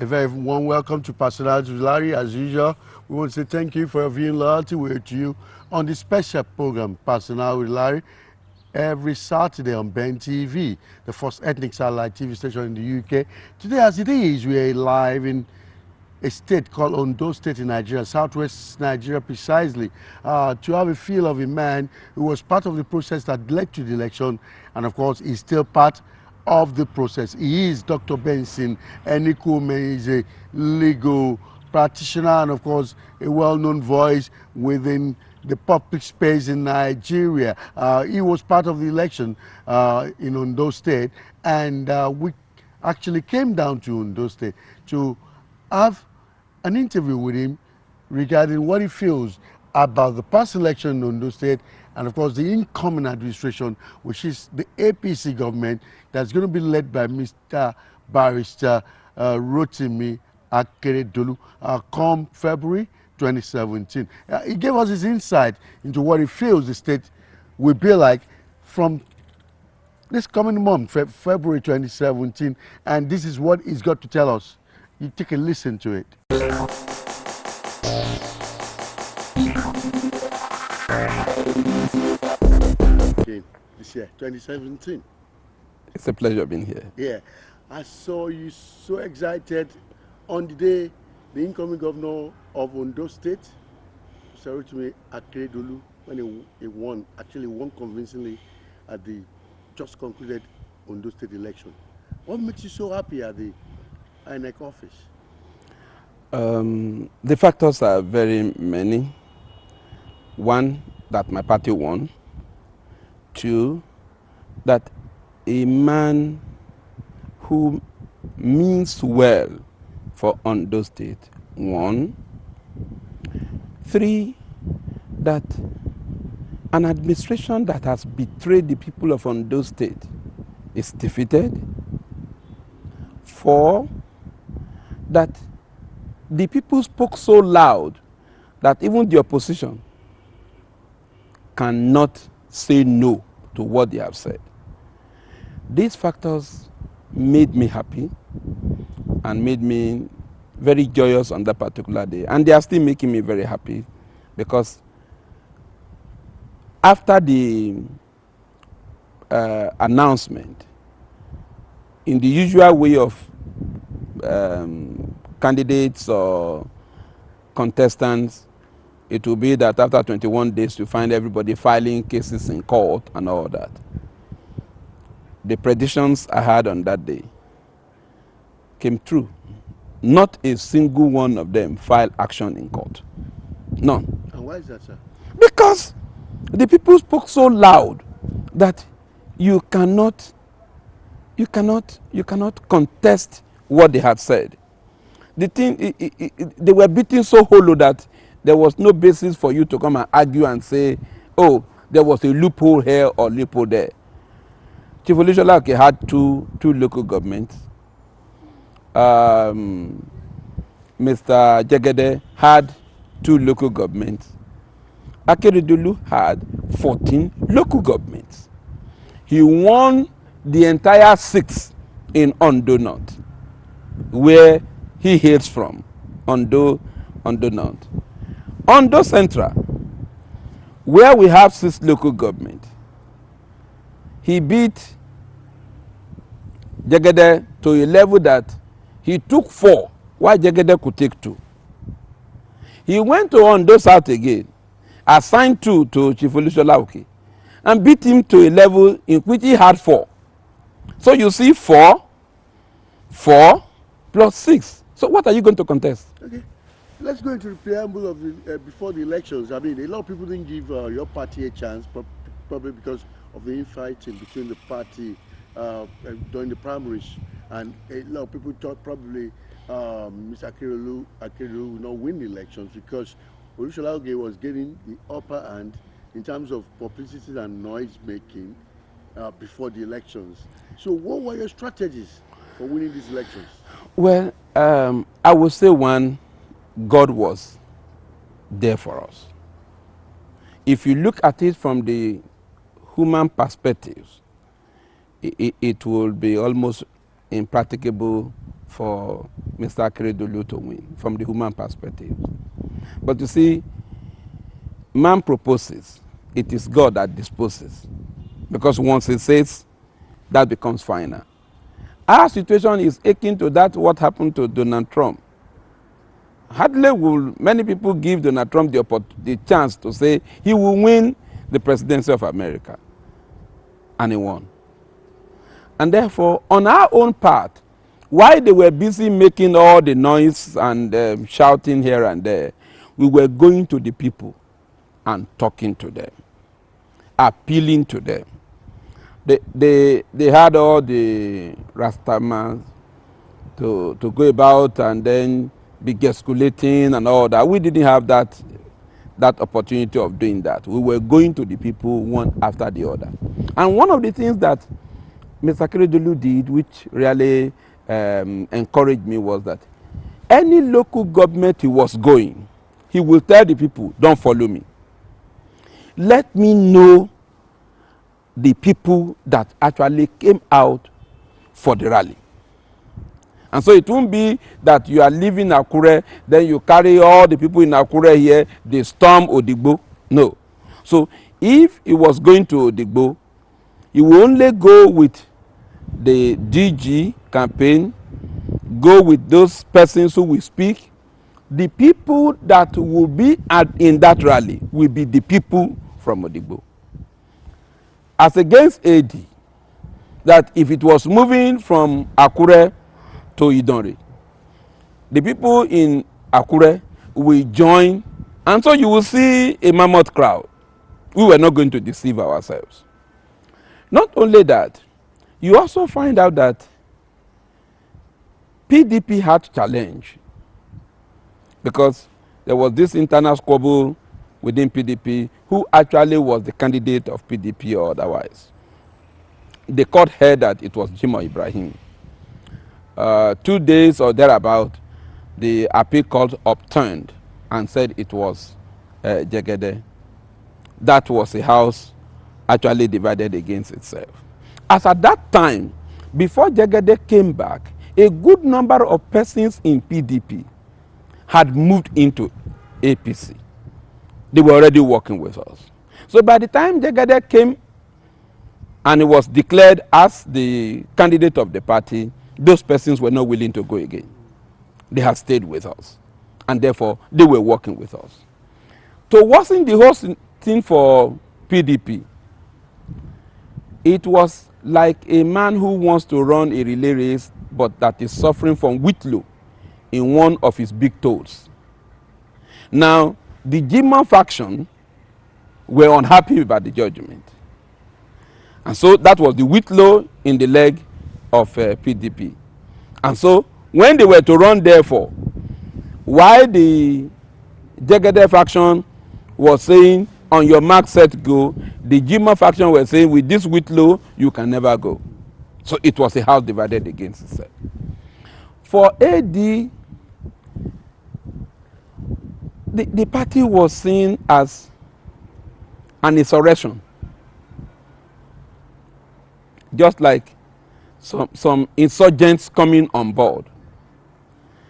very warm welcome to Personality with Larry. As usual, we want to say thank you for your viewing loyalty. We're with you on this special program, Personality with Larry, every Saturday on Ben TV, the first ethnic satellite TV station in the UK. Today, as it is, we are live in a state called Ondo State in Nigeria, southwest Nigeria precisely, to have a feel of a man who was part of the process that led to the election, and of course, is still part of the process. He is Dr. Benson Enikuomehin. He's a legal practitioner and, of course, a well-known voice within the public space in Nigeria. He was part of the election in Ondo State, and we actually came down to Ondo State to have an interview with him regarding what he feels about the past election in Ondo State and, of course, the incoming administration, which is the APC government that's going to be led by Mr. Barrister Rotimi Akeredolu come February 2017. He gave us his insight into what he feels the state will be like from this coming month, February 2017, and this is what he's got to tell us. You take a listen to it. This year, 2017. It's a pleasure being here. Yeah, I saw you so excited on the day the incoming governor of Ondo State, Mr. Rotimi Akeredolu, when he actually won convincingly at the just concluded Ondo State election. What makes you so happy at the INEC office? The factors are very many. One, that my party won. Two, that a man who means well for Ondo State won. Three, that an administration that has betrayed the people of Ondo State is defeated. Four, that the people spoke so loud that even the opposition cannot say no to what they have said. These factors made me happy and made me very joyous on that particular day. And they are still making me very happy because after the announcement, in the usual way of candidates or contestants, it will be that after 21 days you find everybody filing cases in court and all that. The predictions I had on that day came true. Not a single one of them filed action in court. None. And why is that, sir? Because the people spoke so loud that you cannot contest what they had said. The thing, they were beating so hollow that there was no basis for you to come and argue and say, oh, there was a loophole here or loophole there. Chief Olusolake had two local governments. Mr. Jegede had 2 local governments. Akeredolu had 14 local governments. He won the entire 6 in Ondo North, where he hails from, Ondo North. Ondo Central, where we have 6 local governments, he beat Jegede to a level that he took 4, while Jegede could take 2. He went to Ondo South again, assigned 2 to Chief Olusolake, and beat him to a level in which he had 4. So you see 4 plus 6. So what are you going to contest? Okay, let's go into the preamble of the before the elections. I mean, a lot of people didn't give your party a chance, probably because of the infighting between the party during the primaries, and a lot of people thought probably Mr. Akeredolu would not win the elections because Olusolake was getting the upper hand in terms of publicity and noise making before the elections. So what were your strategies for winning these elections? Well, I would say one, God was there for us. If you look at it from the human perspective, it will be almost impracticable for Mr. Akeredolu to win from the human perspective. But you see, man proposes, it is God that disposes. Because once he says, that becomes final. Our situation is akin to that what happened to Donald Trump. Hardly will many people give Donald Trump the chance to say he will win the presidency of America. And he won. And therefore, on our own part, while they were busy making all the noise and shouting here and there, we were going to the people and talking to them, appealing to them. They had all the Rastamans to go about and then be gesticulating and all that. We didn't have that opportunity of doing that. We were going to the people one after the other. And one of the things that Mr. Akeredolu did, which really encouraged me, was that any local government he was going, he will tell the people, don't follow me. Let me know the people that actually came out for the rally. And so it won't be that you are leaving Akure, then you carry all the people in Akure here, they storm Odigbo. No. So if he was going to Odigbo, he will only go with the DG campaign, go with those persons who will speak. The people that will be in that rally will be the people from Odigbo. As against AD, that if it was moving from Akure to Idonre, the people in Akure will join, and so you will see a mammoth crowd. We were not going to deceive ourselves. Not only that, you also find out that PDP had challenge, because there was this internal squabble within PDP who actually was the candidate of PDP or otherwise. The court heard that it was Jimoh Ibrahim. 2 days or thereabout, the appeal court upturned and said it was Jegede. That was a house actually divided against itself. As at that time, before Jegede came back, a good number of persons in PDP had moved into APC. They were already working with us. So by the time Jegede came and he was declared as the candidate of the party, those persons were not willing to go again. They had stayed with us, and therefore they were working with us. To worsen the whole thing for PDP, it was like a man who wants to run a relay race but that is suffering from whitlow in one of his big toes. Now, the Jimoh faction were unhappy about the judgment. And so that was the whitlow in the leg of PDP. And so when they were to run, therefore, while the Jegede faction was saying, on your mark, set, go, the Jimoh faction were saying, with this whitlow, you can never go. So it was a house divided against itself. For AD, the party was seen as an insurrection. Just like some insurgents coming on board.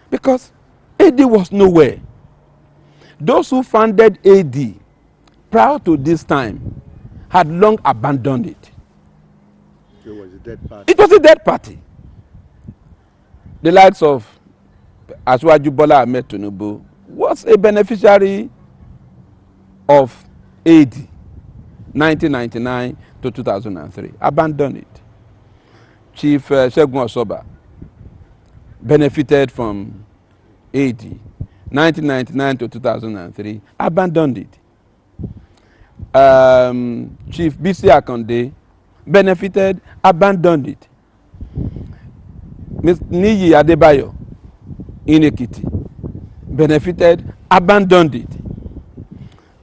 Because AD was nowhere. Those who founded AD prior to this time had long abandoned it. So it was a dead party. It was a dead party. The likes of Asiwaju Bola Ahmed Tinubu was a beneficiary of AD 1999 to 2003. Abandoned it. Chief Segun Osoba benefited from AD 1999 to 2003. Abandoned it. Chief Bisi Akande benefited, abandoned it. Ms. Niyi Adebayo in Ekiti benefited, abandoned it.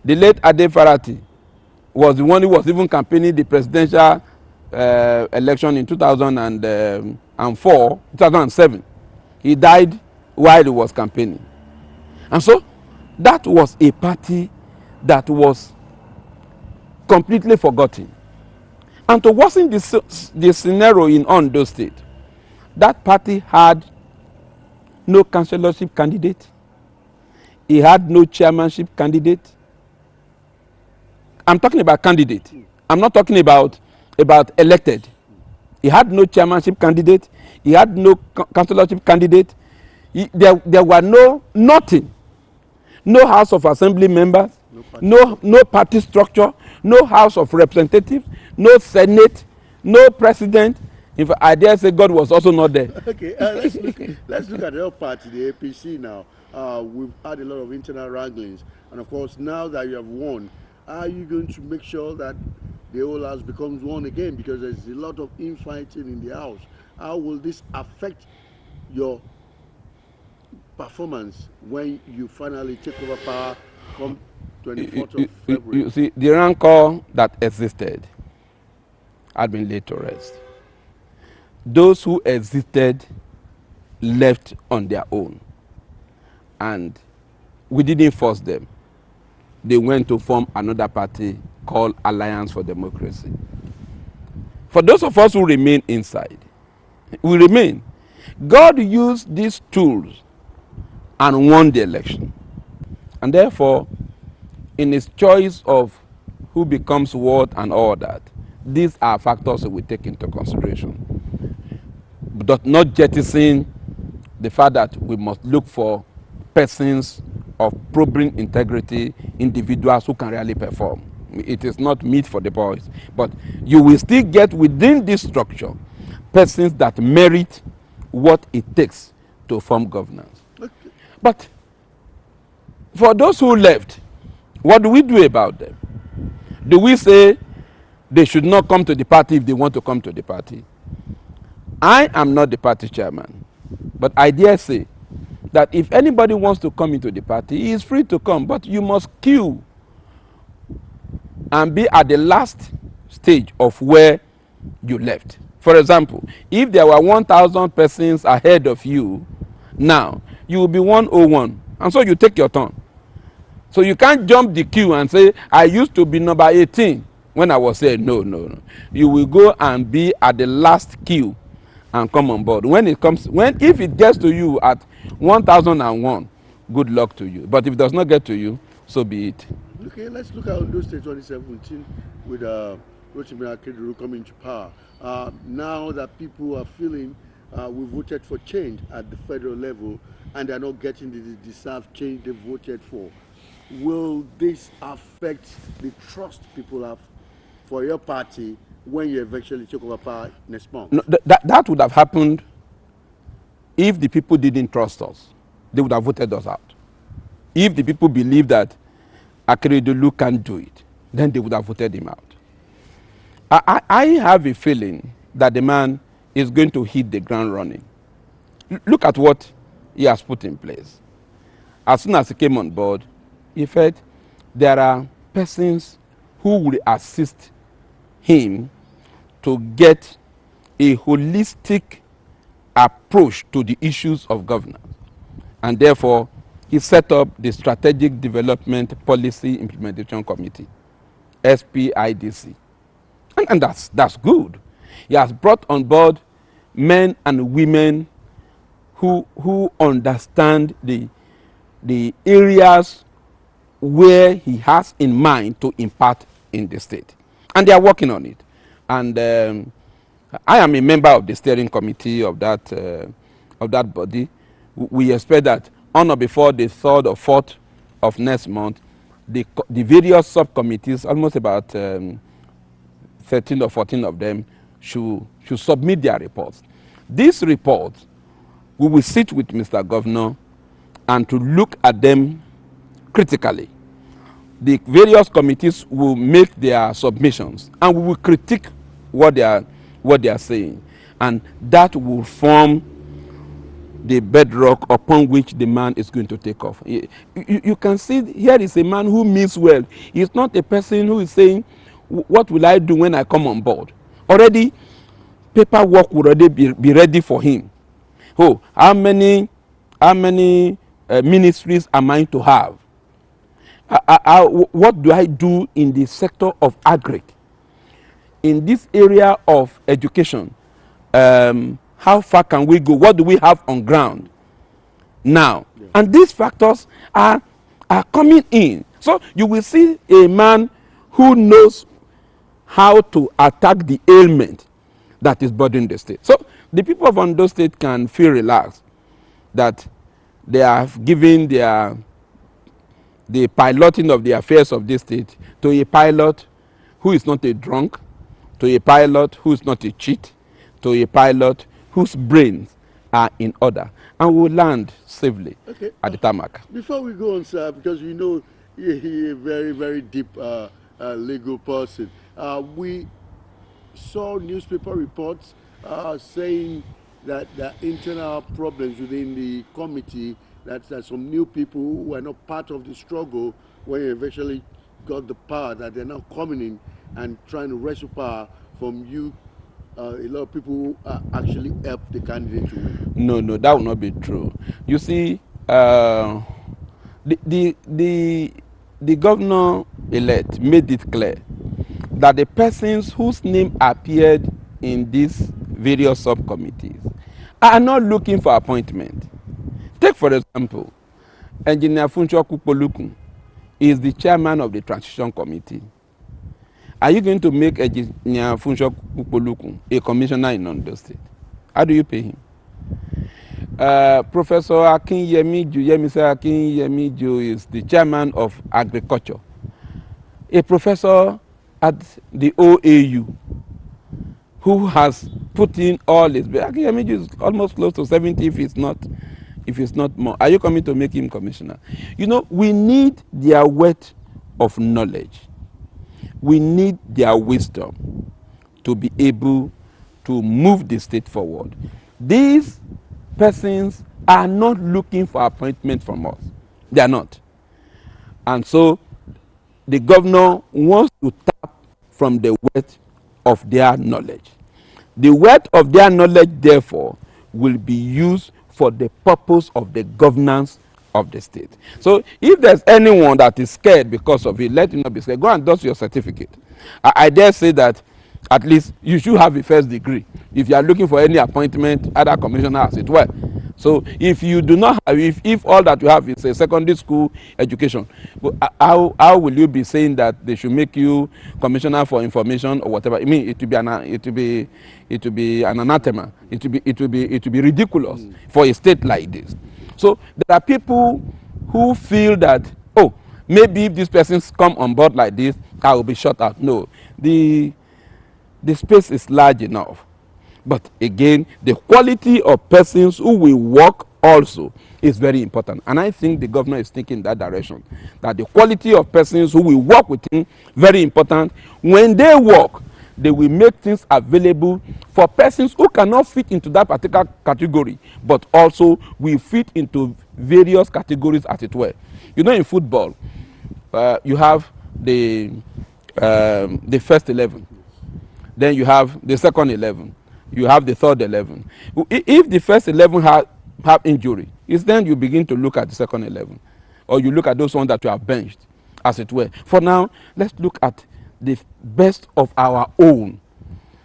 The late Ade Farati was the one who was even campaigning the presidential election in 2007. He died while he was campaigning. And so that was a party that was completely forgotten. And to worsen the scenario in Ondo State, that party had no councillorship candidate. He had no chairmanship candidate. I'm talking about candidate. I'm not talking about elected. He had no chairmanship candidate. He had no councillorship candidate. There were nothing. No House of Assembly members, no party structure, no House of Representatives, no Senate, no president. In fact, I dare say God was also not there. Okay, let's look at the other party, the APC now. We've had a lot of internal wranglings, and of course, now that you have won, are you going to make sure that the whole house becomes one again? Because there's a lot of infighting in the house. How will this affect your performance when you finally take over power come 24th of February? You see, the rancor that existed had been laid to rest. Those who existed left on their own, and we didn't force them. They went to form another party called Alliance for Democracy. For those of us who remain inside, we remain. God used these tools and won the election. And therefore, in his choice of who becomes what and all that, these are factors that we take into consideration. But not jettison the fact that we must look for persons of probing integrity, individuals who can really perform. It is not meat for the boys. But you will still get within this structure persons that merit what it takes to form governance. Okay. But for those who left, what do we do about them? Do we say they should not come to the party if they want to come to the party? I am not the party chairman, but I dare say that if anybody wants to come into the party, he is free to come, but you must queue and be at the last stage of where you left. For example, if there were 1,000 persons ahead of you, now you will be 101, and so you take your turn. So you can't jump the queue and say, I used to be number 18 when I was there. No. You will go and be at the last queue and come on board. If it gets to you at 1001, good luck to you. But if it does not get to you, so be it. Okay, let's look at Ondo State 2017 with Rotimi Akeredolu coming to power. Now that people are feeling we voted for change at the federal level and they're not getting the deserved change they voted for, will this affect the trust people have for your party when you eventually take over power next month? No, that would have happened if the people didn't trust us. They would have voted us out. If the people believe that Akeredolu can't do it, then they would have voted him out. I have a feeling that the man is going to hit the ground running. Look at what he has put in place. As soon as he came on board, he felt there are persons who will assist him to get a holistic approach to the issues of governance. And therefore, he set up the Strategic Development Policy Implementation Committee, SPIDC. And that's good. He has brought on board men and women who understand the areas where he has in mind to impart in the state. And they are working on it. And I am a member of the steering committee of that body. We expect that on or before the 3rd or 4th of next month, the various subcommittees, almost about 13 or 14 of them, should submit their reports. These reports, we will sit with Mr. Governor and to look at them critically. The various committees will make their submissions and we will critique what they are saying, and that will form the bedrock upon which the man is going to take off. You can see here is a man who means well. He's not a person who is saying, what will I do when I come on board? Already paperwork will already be ready for him. Oh, how many ministries am I to have? What do I do in the sector of agri? In this area of education, how far can we go? What do we have on ground? now. Yeah. And these factors are coming in. So you will see a man who knows how to attack the ailment that is burdening the state. So the people of Ondo State can feel relaxed that they have given the piloting of the affairs of this state to a pilot who is not a drunk, to a pilot who is not a cheat, to a pilot whose brains are in order, and will land safely at the tarmac. Before we go on, sir, because we know you're a very, very deep legal person, we saw newspaper reports saying that there are internal problems within the committee, that some new people who were not part of the struggle when you eventually got the power, that they're now coming in and trying to wrestle power from you. A lot of people who actually help the candidate to win. No, that will not be true. You see, the governor-elect made it clear that the persons whose name appeared in these various subcommittees are not looking for appointment. Take, for example, Engineer Funchal Kukpolukun is the chairman of the transition committee. Are you going to make Engineer Funchal Kukpolukun a commissioner in Ondo State? How do you pay him? Professor Akinyemiju is the chairman of agriculture, a professor at the OAU who has put in all his. Akinyemiju is almost close to 70 if it's not more. Are you coming to make him commissioner? You know, we need their wealth of knowledge. We need their wisdom to be able to move the state forward. These persons are not looking for appointment from us. They are not. And so the governor wants to tap from the wealth of their knowledge. The wealth of their knowledge, therefore, will be used for the purpose of the governance of the state. So if there's anyone that is scared because of it, let him not be scared. Go and dust your certificate. I dare say that at least you should have a first degree if you are looking for any appointment, other commissioner as it were. So if you do not have, if all that you have is a secondary school education, how will you be saying that they should make you commissioner for information or whatever? I mean, it will be an anathema. It will be ridiculous for a state like this. So there are people who feel that, oh, maybe if these persons come on board like this, I will be shut out. No, the space is large enough. But again, the quality of persons who will work also is very important. And I think the governor is thinking that direction. That the quality of persons who will work with him, very important. When they work, they will make things available for persons who cannot fit into that particular category, but also will fit into various categories as it were. You know, in football, you have the first 11. Then you have the second 11. You have the third 11. If the first 11 have injury, it's then you begin to look at the second 11. Or you look at those ones that you have benched, as it were. For now, let's look at the best of our own.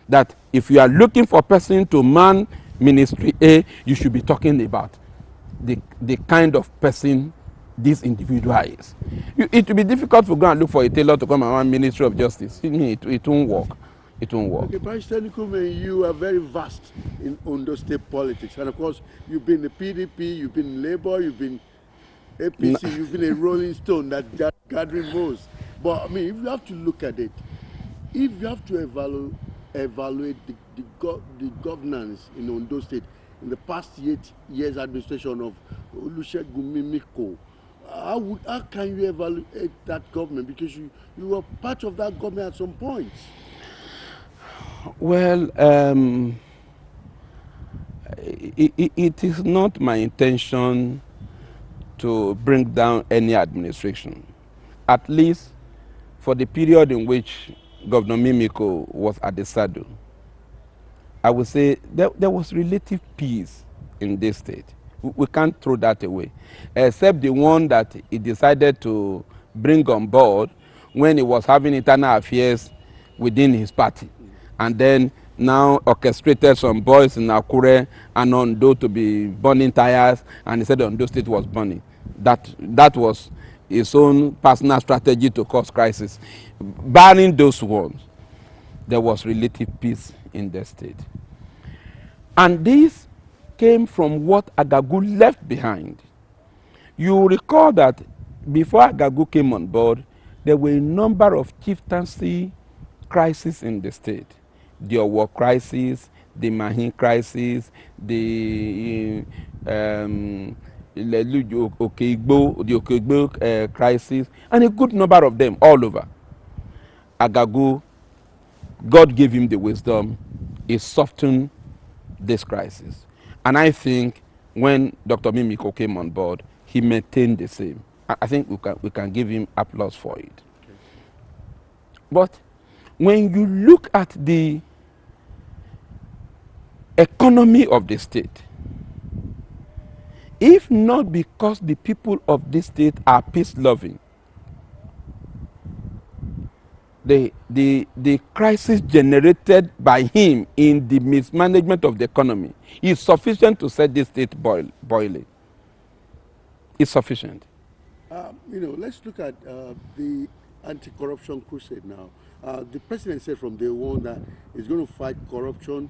That if you are looking for a person to man Ministry A, you should be talking about the kind of person this individual is. It will be difficult to go and look for a tailor to come and run Ministry of Justice. It won't work. It won't work. Okay, Benson Enikuomehin, you are very vast in Ondo State politics. And of course, you've been the PDP, you've been in Labour, you've been APC, you've been a rolling stone that gathering most. But I mean, if you have to look at it, if you have to evaluate the governance in Ondo State in the past 8 years administration of Olusegun Mimiko, how can you evaluate that government? Because you were part of that government at some point. Well, it is not my intention to bring down any administration, at least for the period in which Governor Mimiko was at the saddle. I would say there was relative peace in this state. We can't throw that away, except the one that he decided to bring on board when he was having internal affairs within his party. And then now orchestrated some boys in Akure and Ondo to be burning tires, and he said Ondo State was burning. That was his own personal strategy to cause crisis. Barring those ones, there was relative peace in the state. And this came from what Agagu left behind. You recall that before Agagu came on board, there were a number of chieftaincy crises in the state. The Owo crisis, the Mahin crisis, the Okeigbo crisis, and a good number of them all over. Agagu, God gave him the wisdom. He softened this crisis. And I think when Dr. Mimiko came on board, he maintained the same. I think we can give him applause for it. Okay. But when you look at the economy of the state, if not because the people of this state are peace-loving, the crisis generated by him in the mismanagement of the economy is sufficient to set this state boiling. It's sufficient. Let's look at the anti-corruption crusade now. The president said from day one that he's going to fight corruption,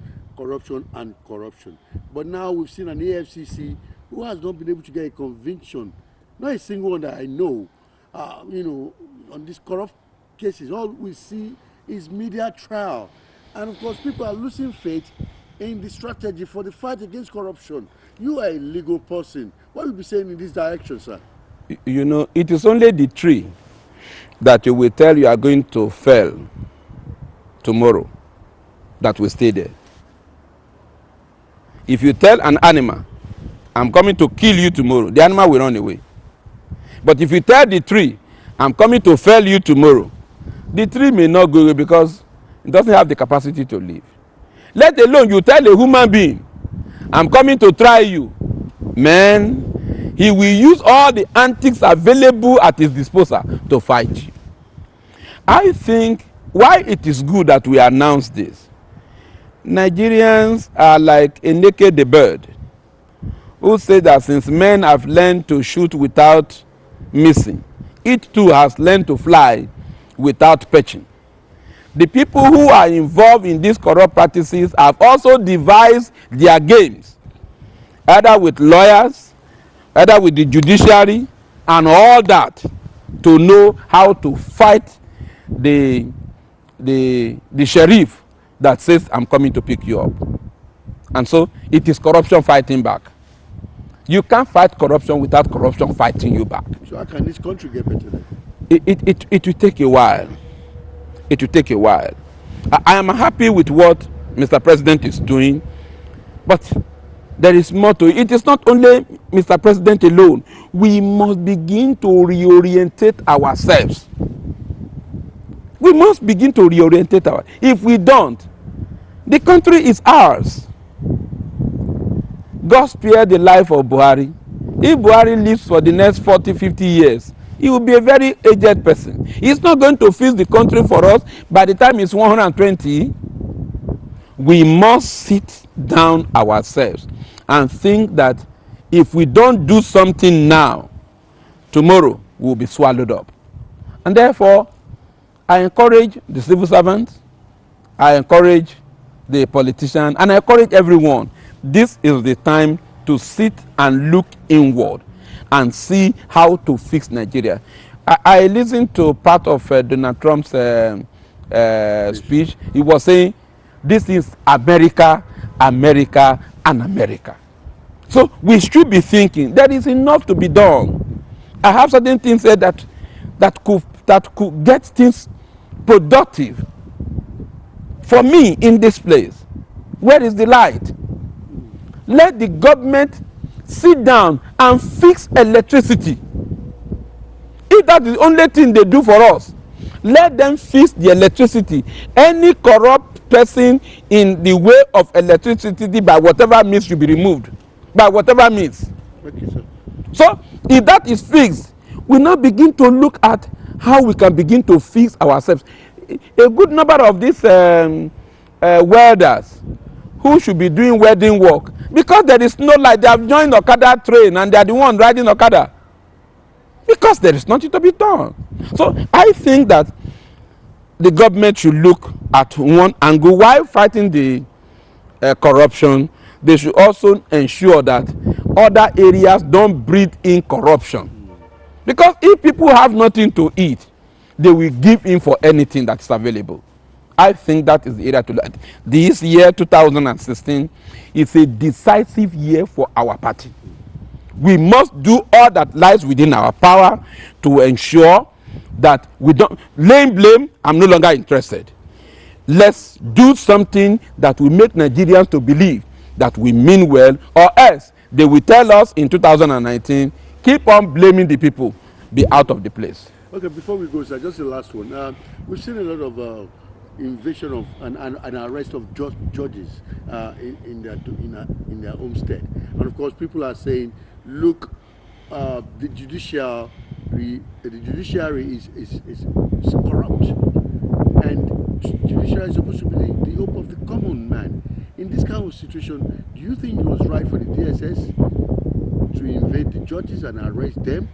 and corruption. But now we've seen an AFCC who has not been able to get a conviction, not a single one that I know, on these corrupt cases. All we see is media trial. And of course, people are losing faith in the strategy for the fight against corruption. You are a legal person. What will you be saying in this direction, sir? It is only the tree that you will tell you are going to fell tomorrow that will stay there. If you tell an animal, I'm coming to kill you tomorrow, the animal will run away. But if you tell the tree, I'm coming to fell you tomorrow, the tree may not go away because it doesn't have the capacity to live. Let alone you tell a human being, I'm coming to try you. Man, he will use all the antics available at his disposal to fight you. I think why it is good that we announce this. Nigerians are like a naked bird who say that since men have learned to shoot without missing, it too has learned to fly without perching. The people who are involved in these corrupt practices have also devised their games, either with lawyers, either with the judiciary, and all that, to know how to fight the sheriff that says, I'm coming to pick you up. And so it is corruption fighting back. You can't fight corruption without corruption fighting you back. So how can this country get better then? It will take a while. It will take a while. I am happy with what Mr. President is doing, but there is more to it. It is not only Mr. President alone. We must begin to reorientate ourselves. We must begin to reorientate ourselves. If we don't, the country is ours. God spared the life of Buhari. If Buhari lives for the next 40, 50 years, he will be a very aged person. He's not going to fix the country for us by the time he's 120. We must sit down ourselves and think that if we don't do something now, tomorrow we'll be swallowed up. And therefore, I encourage the civil servants, I encourage the politicians, and I encourage everyone. This is the time to sit and look inward and see how to fix Nigeria. I listened to part of Donald Trump's speech. He was saying, this is America, America, and America. So we should be thinking there is enough to be done. I have certain things said that could get things productive for me in this place. Where is the light? Let the government sit down and fix electricity. If that is the only thing they do for us, let them fix the electricity. Any corrupt person in the way of electricity by whatever means should be removed. By whatever means. Okay, sir. So if that is fixed, we now begin to look at how we can begin to fix ourselves. A good number of these welders who should be doing welding work, because there is no light. They have joined Okada train and they are the one riding Okada because there is nothing to be done. So I think that the government should look at one angle while fighting the corruption. They should also ensure that other areas don't breathe in corruption, because if people have nothing to eat, they will give in for anything that is available. I think that is the area to look at. This year 2016 is a decisive year for our party. We must do all that lies within our power to ensure that we don't blame. I'm no longer interested. Let's do something that will make Nigerians to believe that we mean well, or else they will tell us in 2019, keep on blaming the people, be out of the place. Okay, before we go, sir, just the last one. We've seen a lot of invasion of and arrest of judges in their home state, and of course, people are saying, look, the judiciary is corrupt, and judiciary is supposed to be the hope of the common man. In this kind of situation, do you think it was right for the DSS to invade the judges and arrest them?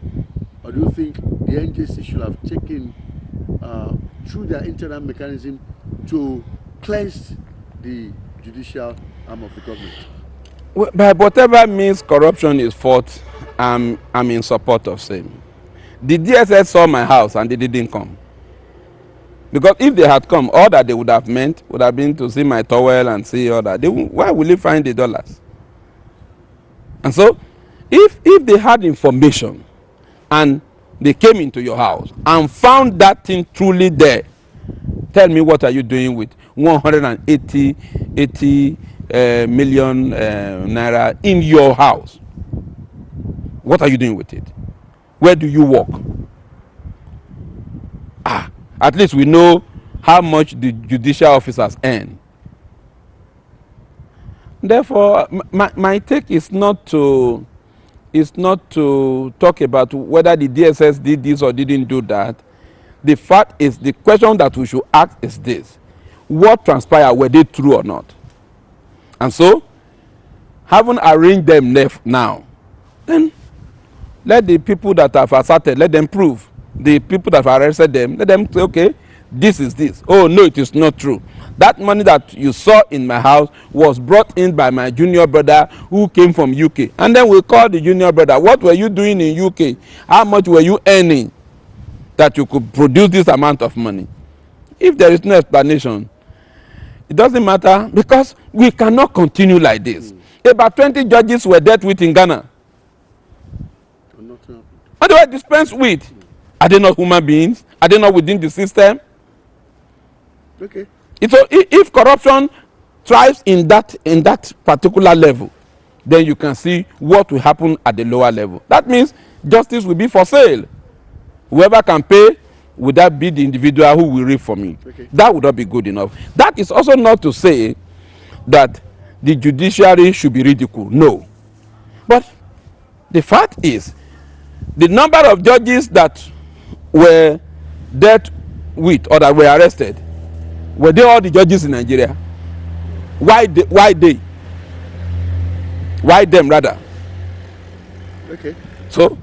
Or do you think the NJC should have taken through their internal mechanism to cleanse the judicial arm of the government? Well, by whatever means corruption is fought, I'm in support of same. The DSS saw my house and they didn't come. Because if they had come, all that they would have meant would have been to see my towel and see all that. Where will they find the dollars? And so, if they had information and they came into your house and found that thing truly there, tell me, what are you doing with 180 million naira in your house? What are you doing with it? Where do you work? At least we know how much the judicial officers earn. Therefore, my take is not to talk about whether the DSS did this or didn't do that. The fact is, the question that we should ask is this: what transpired? Were they true or not? And so, having arranged them left now, then let the people that have asserted, let them prove. The people that have arrested them, let them say, okay, this is this. Oh, no, it is not true. That money that you saw in my house was brought in by my junior brother who came from UK. And then we call the junior brother, what were you doing in UK? How much were you earning that you could produce this amount of money? If there is no explanation, it doesn't matter, because we cannot continue like this. About 20 judges were dealt with in Ghana. What do I dispense with? Are they not human beings? Are they not within the system? Okay. So if corruption thrives in that particular level, then you can see what will happen at the lower level. That means justice will be for sale. Whoever can pay, would that be the individual who will reap from it? Okay. That would not be good enough. That is also not to say that the judiciary should be ridiculed. No. But the fact is, the number of judges that were dealt with or that were arrested, were they all the judges in Nigeria? Why they? Why them rather? Okay. So,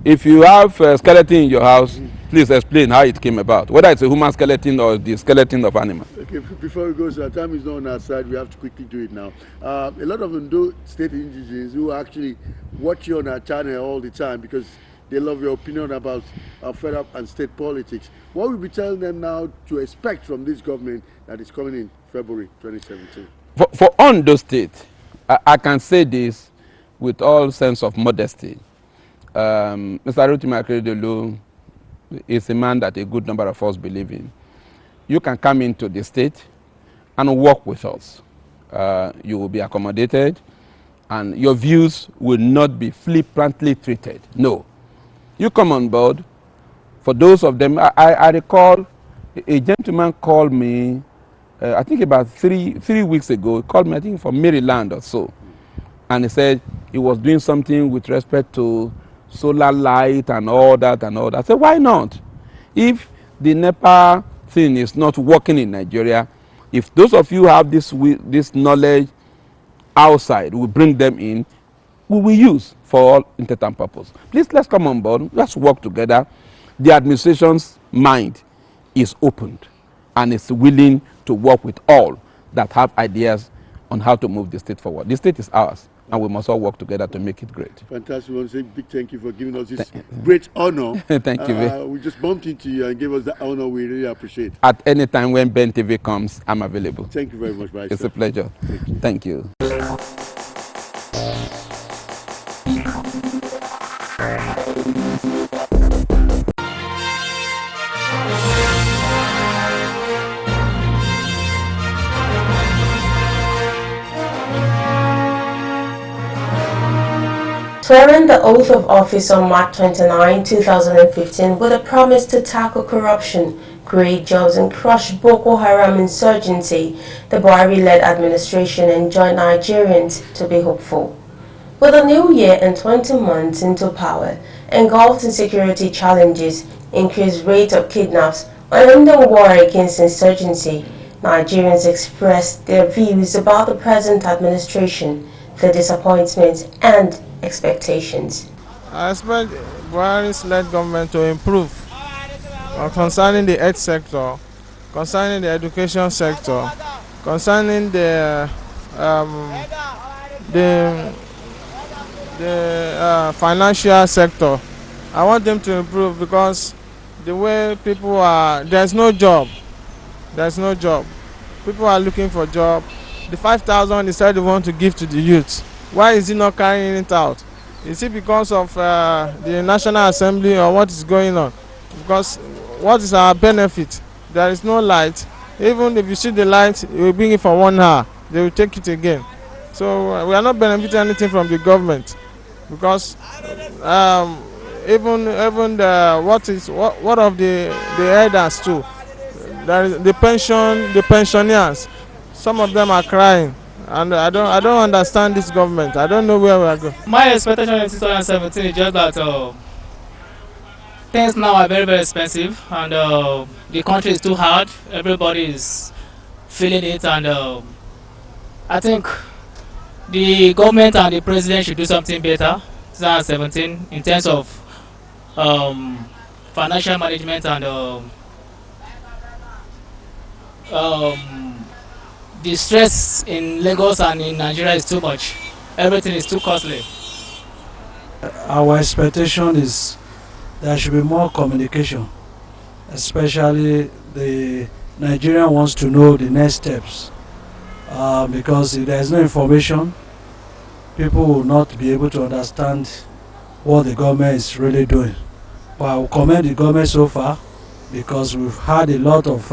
if you have a skeleton in your house, please explain how it came about. Whether it's a human skeleton or the skeleton of animal. Okay, before we go, sir, time is not on our side. We have to quickly do it now. A lot of Ondo state indigenes who actually watch you on our channel all the time because they love your opinion about our federal and state politics. What will we telling them now to expect from this government that is coming in February 2017? For Ondo State, I can say this with all sense of modesty. Mr. Rotimi Akeredolu is a man that a good number of us believe in. You can come into the state and work with us. You will be accommodated, and your views will not be flippantly treated. No. You come on board. For those of them, I recall a gentleman called me, I think about three weeks ago. He called me, I think from Maryland or so. And he said he was doing something with respect to solar light and all that and all that. I said, why not? If the NEPA thing is not working in Nigeria, If those of you have this knowledge outside, we bring them in, we will use for all intent and purpose. Please, let's come on board. Let's work together. The administration's mind is opened and is willing to work with all that have ideas on how to move the state forward. The state is ours, and we must all work together to make it great. Fantastic. I want to say big thank you for giving us this great honor. Thank you. We just bumped into you and gave us the honor. We really appreciate. At any time when Ben TV comes, I'm available. Thank you very much, Barrister. It's a pleasure. Thank you. Swearing the oath of office on March 29, 2015 with a promise to tackle corruption, create jobs and crush Boko Haram insurgency, the Buhari-led administration enjoined Nigerians to be hopeful. With a new year and 20 months into power, engulfed in security challenges, increased rate of kidnaps, and ending war against insurgency, Nigerians expressed their views about the present administration, their disappointments and expectations. I expect Buhari's led government to improve concerning the health sector, concerning the education sector, concerning the financial sector. I want them to improve because the way people are, there's no job. People are looking for job. The 5,000 they said they want to give to the youth. Why is he not carrying it out? Is it because of the National Assembly or what is going on? Because what is our benefit? There is no light. Even if you see the light, you will bring it for 1 hour. They will take it again. So we are not benefiting anything from the government because even what of the elders too? There is the pensioners. Some of them are crying. And I don't understand this government. I don't know where we are going. My expectation in 2017 is just that things now are very, very expensive, and the country is too hard. Everybody is feeling it, and I think the government and the president should do something better 2017 in terms of financial management and the stress in Lagos and in Nigeria is too much. Everything is too costly. Our expectation is there should be more communication, especially the Nigerian wants to know the next steps because if there is no information, people will not be able to understand what the government is really doing. But I will commend the government so far because we've had a lot of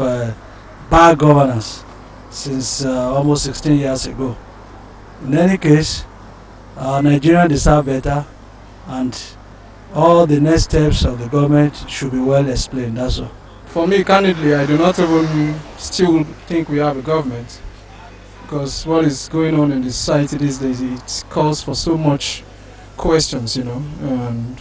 bad governance since almost 16 years ago. In any case, Nigerians deserve better, and all the next steps of the government should be well explained. That's all. For me, candidly, I do not even still think we have a government, because what is going on in the society these days, it calls for so much questions, and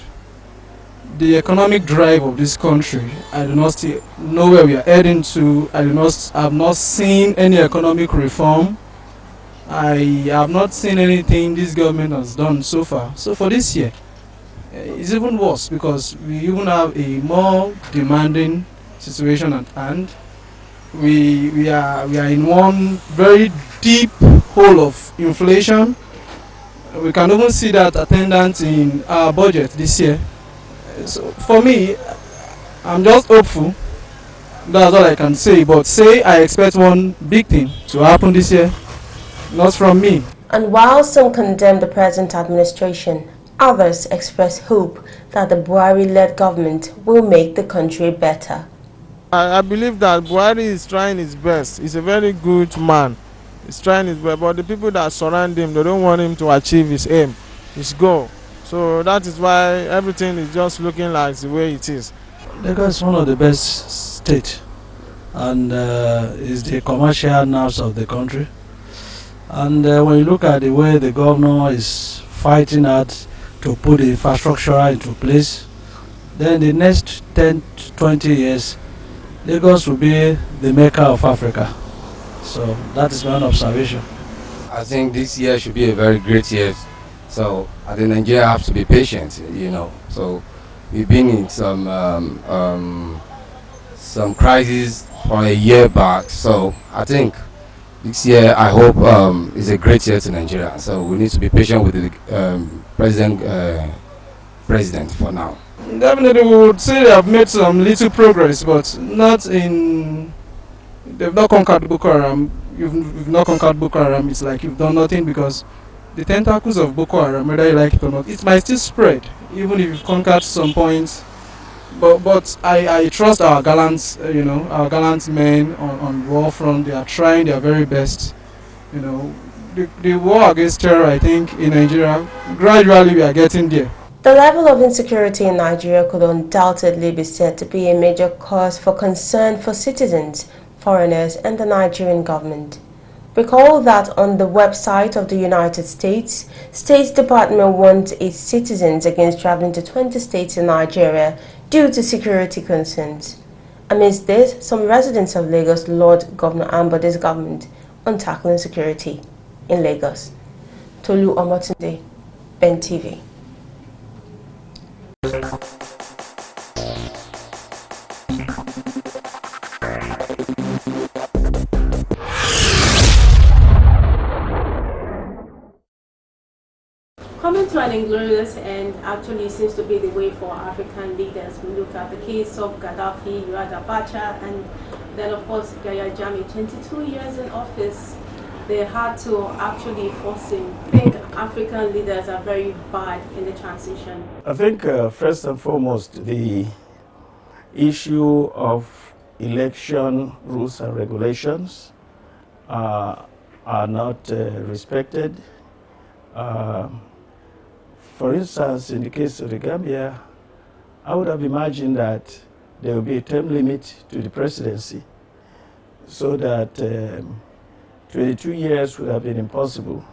the economic drive of this country, I do not still know where we are heading to. I've not seen any economic reform. I have not seen anything this government has done so far. So for this year, it's even worse because we even have a more demanding situation at hand. We are in one very deep hole of inflation. We can even see that attendance in our budget this year. So for me, I'm just hopeful. That's all I can say. But I expect one big thing to happen this year, not from me. And while some condemn the present administration, others express hope that the Buhari-led government will make the country better. I believe that Buhari is trying his best. He's a very good man. He's trying his best, but the people that surround him, they don't want him to achieve his aim, his goal. So that is why everything is just looking like the way it is. Lagos is one of the best states and is the commercial nerves of the country. And when you look at the way the governor is fighting hard to put the infrastructure into place, then the next 10 to 20 years, Lagos will be the Mecca of Africa. So that is my own observation. I think this year should be a very great year. So I think Nigeria has to be patient, So we've been in some crisis for a year back. So I think this year, I hope, is a great year to Nigeria. So we need to be patient with the president for now. Definitely, we would say they have made some little progress, but not in. They've not conquered Boko Haram. You've not conquered Boko Haram. It's like you've done nothing, because the tentacles of Boko Haram, whether you like it or not, it might still spread, even if you've conquered some points. But I trust our gallant, our gallant men on the war front. They are trying their very best. The war against terror, I think, in Nigeria, gradually we are getting there. The level of insecurity in Nigeria could undoubtedly be said to be a major cause for concern for citizens, foreigners, and the Nigerian government. Recall that on the website of the United States, State Department warned its citizens against traveling to 20 states in Nigeria due to security concerns. Amidst this, some residents of Lagos laud Governor Ambode's government on tackling security in Lagos. Tolu Omotunde, Ben TV. Coming to an inglorious end actually seems to be the way for African leaders. We look at the case of Gaddafi, Rad Abacha, and then of course Yahya Jammeh, 22 years in office. They had to actually force him. I think African leaders are very bad in the transition. I think first and foremost, the issue of election rules and regulations are not respected. For instance, in the case of the Gambia, I would have imagined that there would be a term limit to the presidency, so that 22 years would have been impossible.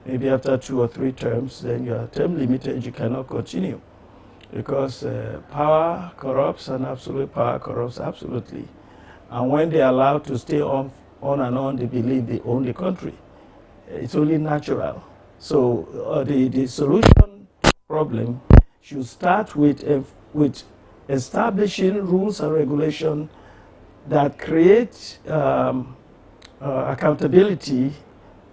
Maybe after 2 or 3 terms, then you are term limited, you cannot continue. Because power corrupts, and absolute power corrupts absolutely. And when they are allowed to stay on and on, they believe they own the country. It's only natural. So the solution to the problem should start with establishing rules and regulation that create accountability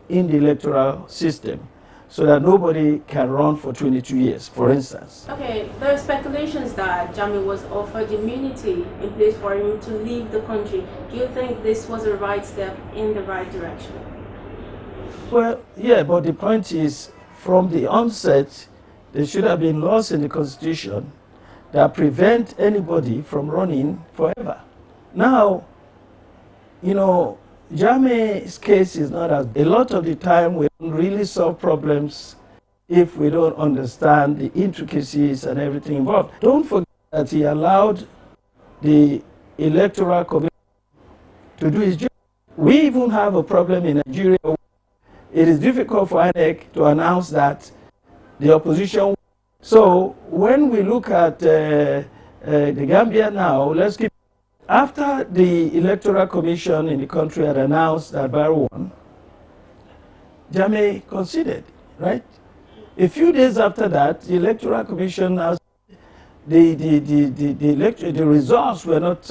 in the electoral system, so that nobody can run for 22 years, for instance. Okay, there are speculations that Jammeh was offered immunity in place for him to leave the country. Do you think this was a right step in the right direction? Well, yeah, but the point is, from the onset, there should have been laws in the Constitution that prevent anybody from running forever. Now, Jammeh's case is not as... A lot of the time, we don't really solve problems if we don't understand the intricacies and everything involved. Don't forget that he allowed the Electoral Commission to do his job. We even have a problem in Nigeria. It is difficult for INEC to announce that the opposition... So when we look at the Gambia now, let's keep... After the Electoral Commission in the country had announced that Barrow won, Jammeh conceded, right? A few days after that, the Electoral Commission announced the results were not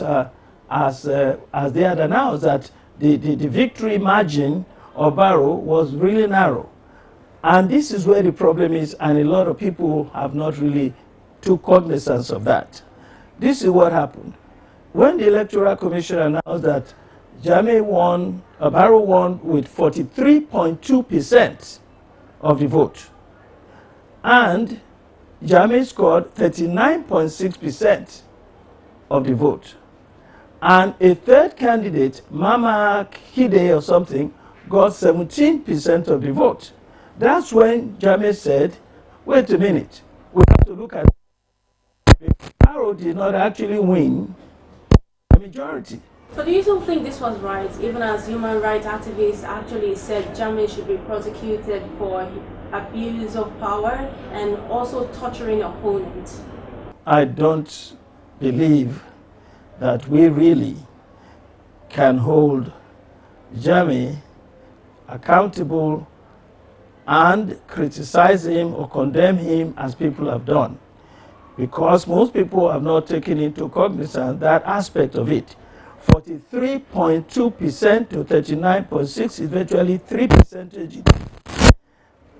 as they had announced, that the victory margin of Barrow was really narrow. And this is where the problem is, and a lot of people have not really took cognizance of that. This is what happened. When the Electoral Commission announced that Barrow won with 43.2% of the vote, and Jammeh scored 39.6% of the vote, and a third candidate, Mama Kide or something, got 17% of the vote. That's when Jammeh said, wait a minute, we have to look at it. Barrow did not actually win the majority. So do you still think this was right, even as human rights activists actually said Jammeh should be prosecuted for abuse of power and also torturing opponents? I don't believe that we really can hold Jammeh accountable and criticize him or condemn him as people have done, because most people have not taken into cognizance that aspect of it. 43.2% to 39.6 is virtually 3%.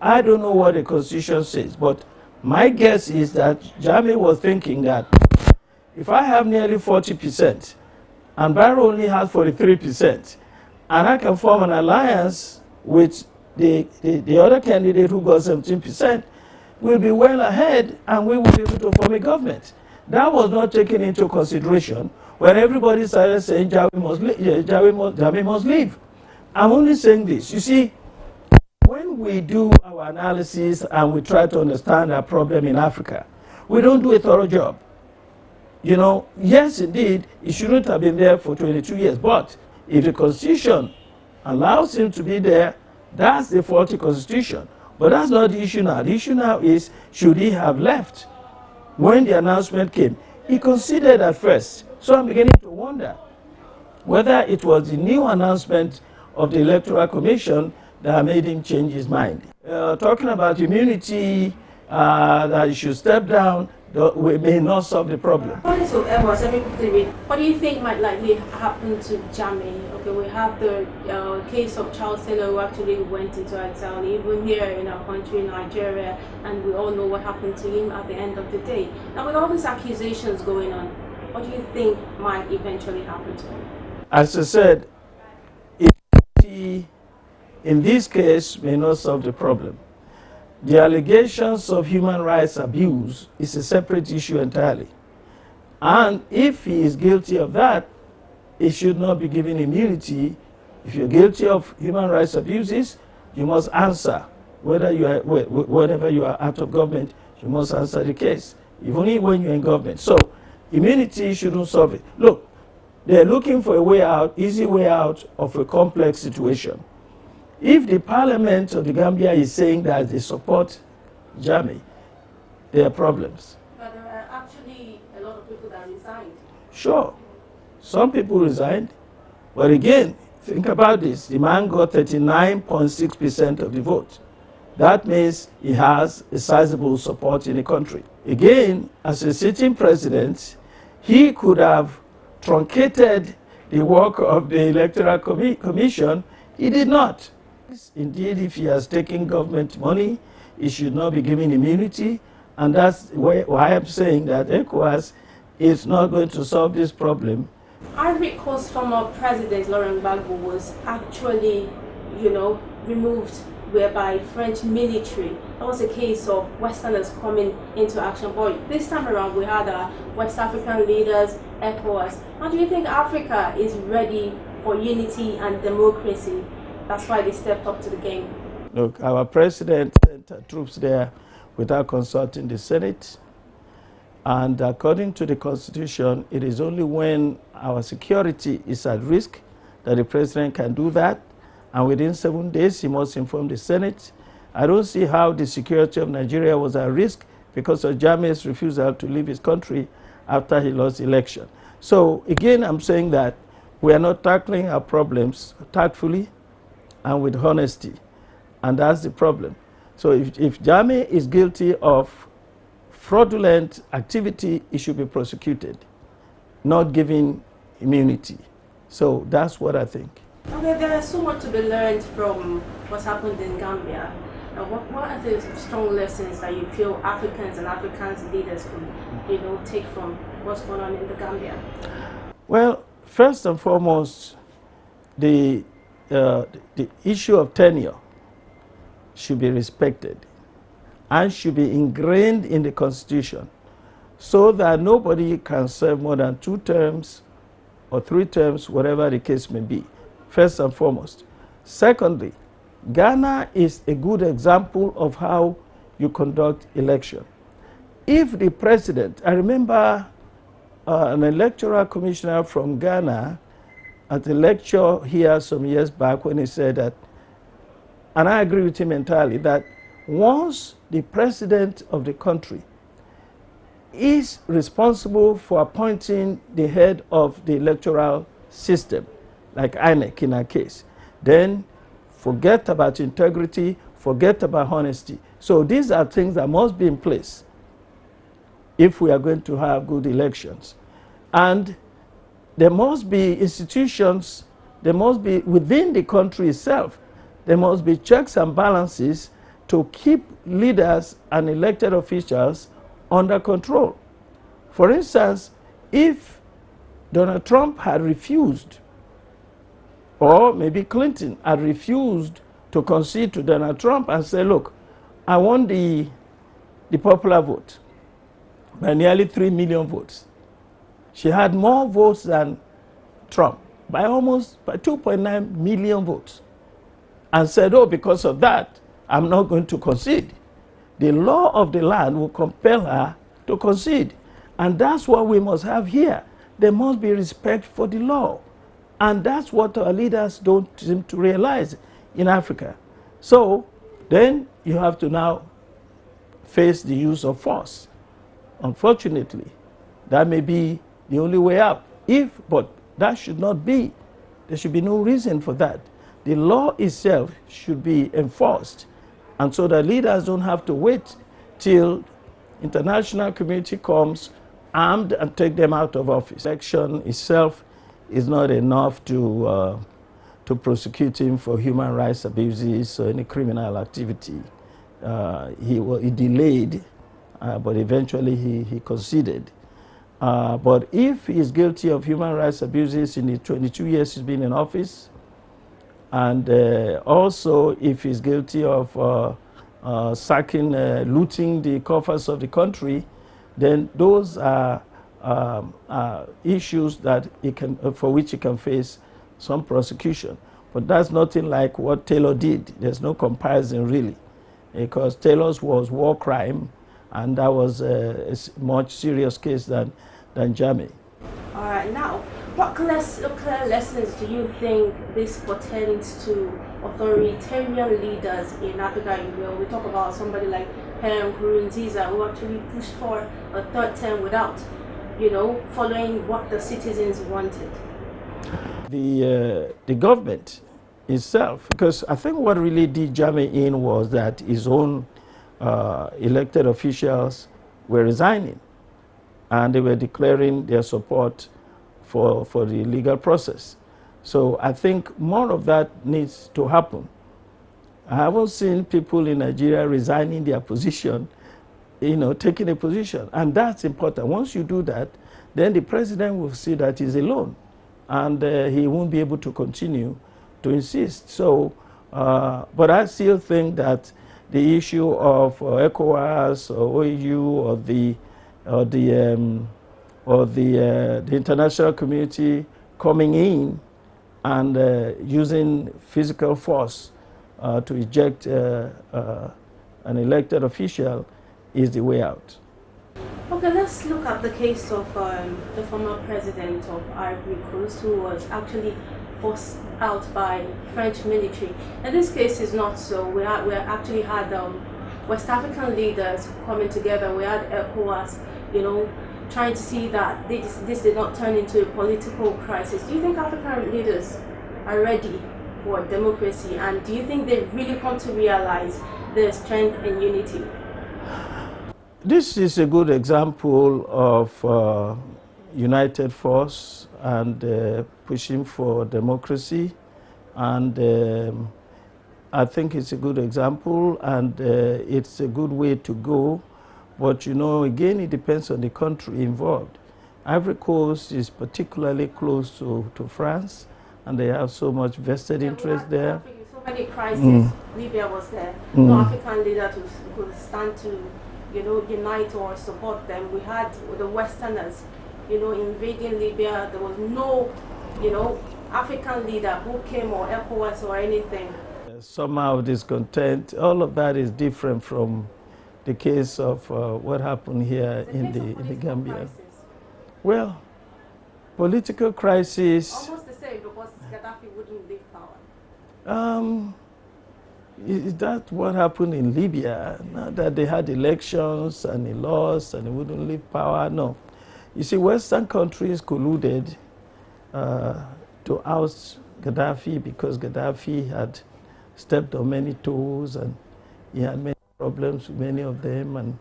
I don't know what the constitution says, but my guess is that Jammeh was thinking that if I have nearly 40% and Barrow only has 43%, and I can form an alliance with the other candidate who got 17%, we'll be well ahead and we will be able to form a government. That was not taken into consideration when everybody started saying Jammeh must leave. I'm only saying this. You see, when we do our analysis and we try to understand our problem in Africa, we don't do a thorough job. You know, yes, indeed, he shouldn't have been there for 22 years, but if the Constitution allows him to be there, that's the faulty Constitution. But that's not the issue now. The issue now is, should he have left? When the announcement came, he considered at first. So I'm beginning to wonder whether it was the new announcement of the Electoral Commission that made him change his mind. Talking about immunity, that he should step down, we may not solve the problem. According to Edwards, let me quickly read. What do you think might likely happen to Jammeh? Okay, we have the case of Charles Taylor, who actually went into exile, even here in our country, Nigeria, and we all know what happened to him at the end of the day. Now, with all these accusations going on, what do you think might eventually happen to him? As I said, in this case may not solve the problem. The allegations of human rights abuse is a separate issue entirely. And if he is guilty of that, he should not be given immunity. If you're guilty of human rights abuses, you must answer. Whenever you are out of government, you must answer the case, even when you're in government. So immunity shouldn't solve it. Look, they're looking for a way out, easy way out of a complex situation. If the parliament of the Gambia is saying that they support Jammeh, there are problems. But there are actually a lot of people that resigned. Sure, some people resigned, but again, think about this. The man got 39.6% of the vote. That means he has a sizable support in the country. Again, as a sitting president, he could have truncated the work of the Electoral Commission. He did not. Indeed, if he has taken government money, he should not be given immunity. And that's why I'm saying that ECOWAS is not going to solve this problem. Ivory Coast former president Laurent Gbagbo was actually, removed whereby French military. That was a case of Westerners coming into action. But this time around, we had West African leaders, ECOWAS. How do you think Africa is ready for unity and democracy? That's why they stepped up to the game. Look, our president sent troops there without consulting the Senate. And according to the Constitution, it is only when our security is at risk that the president can do that. And within 7 days, he must inform the Senate. I don't see how the security of Nigeria was at risk because of Jammeh's refusal to leave his country after he lost the election. So again, I'm saying that we are not tackling our problems tactfully and with honesty. And that's the problem. So if Jammeh is guilty of fraudulent activity, he should be prosecuted, not given immunity. So that's what I think. Okay, there is so much to be learned from what's happened in Gambia. What are the strong lessons that you feel Africans and Africans leaders could, take from what's going on in the Gambia? Well, first and foremost, the issue of tenure should be respected and should be ingrained in the Constitution so that nobody can serve more than 2 terms or 3 terms, whatever the case may be, first and foremost. Secondly, Ghana is a good example of how you conduct election. If the president, I remember an electoral commissioner from Ghana at a lecture here some years back when he said that, and I agree with him entirely, that once the president of the country is responsible for appointing the head of the electoral system, like INEC in our case, then forget about integrity, forget about honesty. So these are things that must be in place if we are going to have good elections. And there must be institutions, there must be within the country itself, there must be checks and balances to keep leaders and elected officials under control. For instance, if Donald Trump had refused, or maybe Clinton had refused to concede to Donald Trump and say, look, I won the popular vote by nearly 3 million votes. She had more votes than Trump by 2.9 million votes, and said, oh, because of that, I'm not going to concede. The law of the land will compel her to concede. And that's what we must have here. There must be respect for the law. And that's what our leaders don't seem to realize in Africa. So then you have to now face the use of force. Unfortunately, that may be the only way out. But that should not be. There should be no reason for that. The law itself should be enforced. And so that leaders don't have to wait till international community comes armed and take them out of office. Election itself is not enough to prosecute him for human rights abuses or any criminal activity. He delayed, but eventually he conceded. But if he is guilty of human rights abuses in the 22 years he's been in office, and also if he's guilty of looting the coffers of the country, then those are issues that for which he can face some prosecution. But that's nothing like what Taylor did. There's no comparison really, because Taylor's was war crime, and that was a much serious case than Jammeh. All right, now, what clear lessons do you think this portends to authoritarian leaders in Africa in real? We talk about somebody like Nkurunziza, who actually pushed for a third term without, following what the citizens wanted. The government itself, because I think what really did Jammeh in was that his own elected officials were resigning, and they were declaring their support for the legal process. So I think more of that needs to happen. I haven't seen people in Nigeria resigning their position, taking a position, and that's important. Once you do that, then the president will see that he's alone, and he won't be able to continue to insist. So, but I still think that the issue of ECOWAS or OAU or the international community coming in and using physical force to eject an elected official is the way out. Okay, let's look at the case of the former president of Ivory Coast, who was actually forced out by French military. In this case, is not so. We actually had West African leaders coming together. We had ECOWAS, trying to see that this did not turn into a political crisis. Do you think African leaders are ready for democracy, and do you think they really come to realize their strength and unity? This is a good example of united force and pushing for democracy, and I think it's a good example, and it's a good way to go. But again, it depends on the country involved. Ivory Coast is particularly close to France, and they have so much vested interest there. So many crises. Libya was there. No African leader could stand to, unite or support them. We had the Westerners, invading Libya. There was no, African leader who came, or ECOWAS or anything. Somehow discontent. All of that is different from the case of what happened here in the Gambia. Crisis. Well, political crisis. Almost the same, because Gaddafi wouldn't leave power. Is that what happened in Libya? Not that they had elections and he lost and he wouldn't leave power. No. You see, Western countries colluded to oust Gaddafi because Gaddafi had stepped on many toes and he had many problems with many of them, and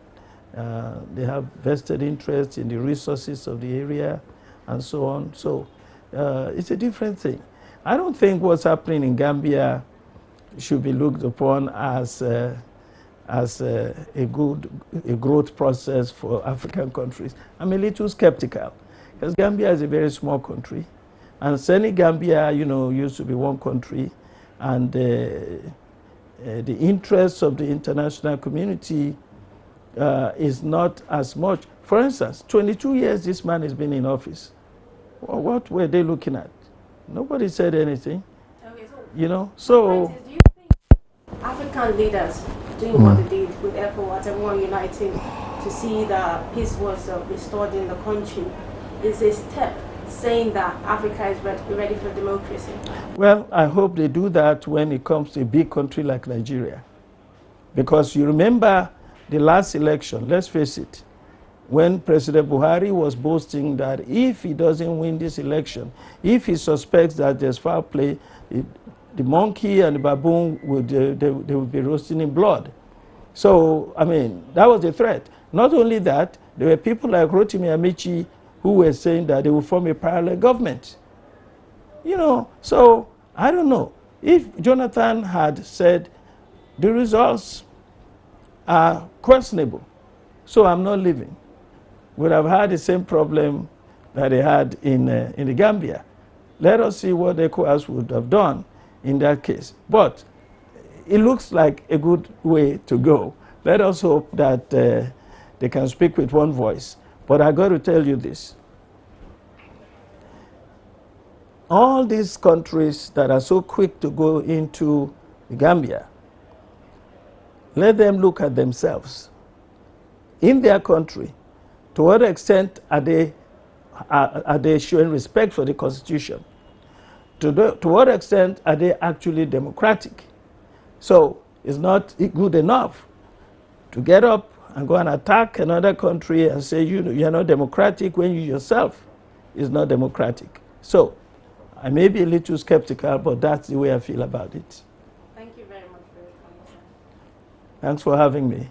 they have vested interest in the resources of the area and so on. So it's a different thing. I don't think what's happening in Gambia should be looked upon as a growth process for African countries. I'm a little skeptical because Gambia is a very small country, and Senegambia, you know, used to be one country, and the interests of the international community is not as much. For instance, 22 years this man has been in office. Well, what were they looking at? Nobody said anything. Okay, so you know, so. Do you think African leaders doing what they did with ECOWAS, everyone uniting to see that peace was restored in the country, is a step saying that Africa is ready for democracy? Well, I hope they do that when it comes to a big country like Nigeria. Because you remember the last election, let's face it, when President Buhari was boasting that if he doesn't win this election, if he suspects that there's foul play, the monkey and the baboon would they would be roasting in blood. So, I mean, that was the threat. Not only that, there were people like Rotimi Amici who were saying that they would form a parallel government. You know, so I don't know. If Jonathan had said the results are questionable, so I'm not leaving, would have had the same problem that they had in the Gambia. Let us see what ECOWAS would have done in that case. But it looks like a good way to go. Let us hope that they can speak with one voice. But I got to tell you this. All these countries that are so quick to go into the Gambia, let them look at themselves. In their country, to what extent are they showing respect for the Constitution? To what extent are they actually democratic? So it's not good enough to get up and go and attack another country and say you're not democratic when you yourself is not democratic. So I may be a little skeptical, but that's the way I feel about it. Thank you very much for your time. Thanks for having me.